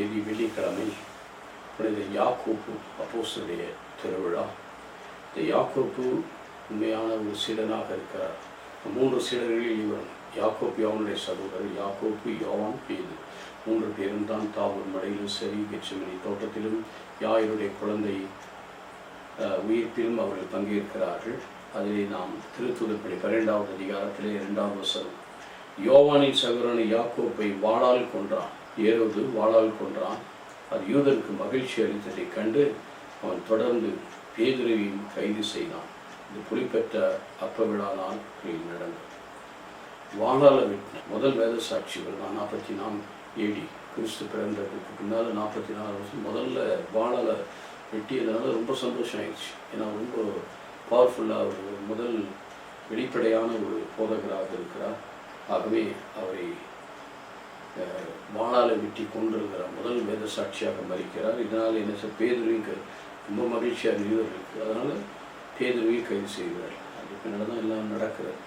தேதி வெள்ளிக்கிழமை புனித யாக்கோப்பு அப்போஸ்தலருடைய திருவிழா. இந்த யாக்கோப்பு உண்மையான ஒரு சீடனாக இருக்கிறார். 3 சீடர்களில் இவர் யாக்கோப்பு யோவானுடைய சகோதரர், யாக்கோப்பு யோவான் பேதுரு. 3 பேரும் தான் தாவூர் மலையிலும் சரி, கெத்செமனே தோட்டத்திலும் யாயினுடைய குழந்தை உயிர்ப்பிலும் அவர்கள் பங்கேற்கிறார்கள். அதிலே நாம் திருத்தூதர் படி 12வது அதிகாரத்திலே 2வது வசனம், யோவானின் சகோதரன் யாக்கோப்பை வாளால் கொன்றான். ஏரோது வாளால் கொன்றான். அது யூதருக்கு மகிழ்ச்சி அளித்ததை கண்டு அவன் தொடர்ந்து பேதுருவையும் கைது செய்தான். இது புலிப்பெற்ற அப்ப விழா நாட்களில் நடந்தது. வாளால் முதல் வேத சாட்சிகள் 44 AD கிறிஸ்து பிறந்ததுக்கு பின்னால் 44 வருஷம் முதல்ல வாளால் வெட்டியதுனால ரொம்ப சந்தோஷம் ஆயிடுச்சு. ஏன்னா ரொம்ப பவர்ஃபுல்லாக ஒரு முதல் வெளிப்படையான ஒரு போதகராக இருக்கிறார். ஆகவே அவரை வாளால் வெட்டி கொண்டிருக்கிற முதல் வேத சாட்சியாக மறிக்கிறார். இதனால் என்ன பேதுருவிக்கு ரொம்ப மகிழ்ச்சியாக யூதர்களுக்கு, அதனால் பேதுருவையும் கைது செய்கிறார். அதுக்கு பின்னால் தான் எல்லாம் நடக்கிறது.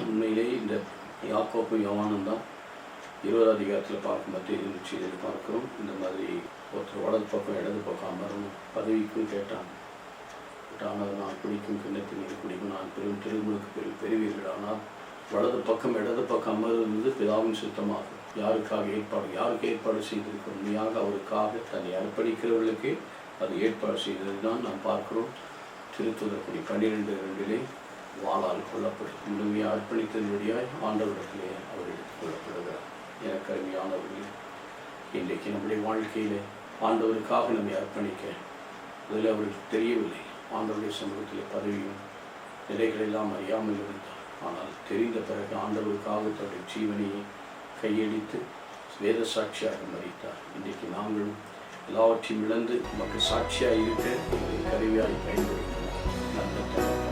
உண்மையிலேயே இந்த யாக்கோப்பு யோவானும் தான் 20வது அதிகாரத்தில் பார்க்கும் மத்திய செய்தியில் பார்க்கிறோம். இந்த மாதிரி ஒருத்தர் வலது பக்கம் இடது பக்கம் அமரும் பதவிக்கும் கேட்டான். ஆனால் நான் குடிக்கும் கிண்ணத்தின் மீது குடிக்கும், நான் பெரும் திருமுழுக்கு பெறுவீர்கள். ஆனால் வலது பக்கம் இடது பக்கம் அமர்ந்து பிதாவின் சுத்தமாகும். யாருக்கு ஏற்பாடு செய்திருக்கிறோம்? உண்மையாக அவருக்காக தன்னை அர்ப்பணிக்கிறவர்களுக்கு அது ஏற்பாடு செய்தது தான் நாம் பார்க்கிறோம். திருத்தூதர் படி 12:2 வாளால் கொல்லப்படும். முழுமையாக அர்ப்பணித்தபடியாய் ஆண்டவரிடத்திலே அவர் எடுத்துக் கொள்ளப்படுகிறார். எனக்கு அருமையானவர்களே, இன்றைக்கு நம்முடைய வாழ்க்கையில் ஆண்டவருக்காக நம்மை அர்ப்பணிக்க அதில் அவருக்கு தெரியவில்லை. ஆண்டவருடைய சமூகத்தில் பதவியும் நிலைகளெல்லாம் அறியாமல் இருந்தார். ஆனால் தெரிந்த பிறகு ஆண்டவருக்காக தன்னுடைய ஜீவனையை கையெடுத்து வேத சாட்சியாக மறித்தார். இன்றைக்கு நாங்களும் எல்லாவற்றையும் இழந்து நமக்கு சாட்சியாக இருக்க ஒரு கருவியாய் பயன்படுத்தினார். நல்ல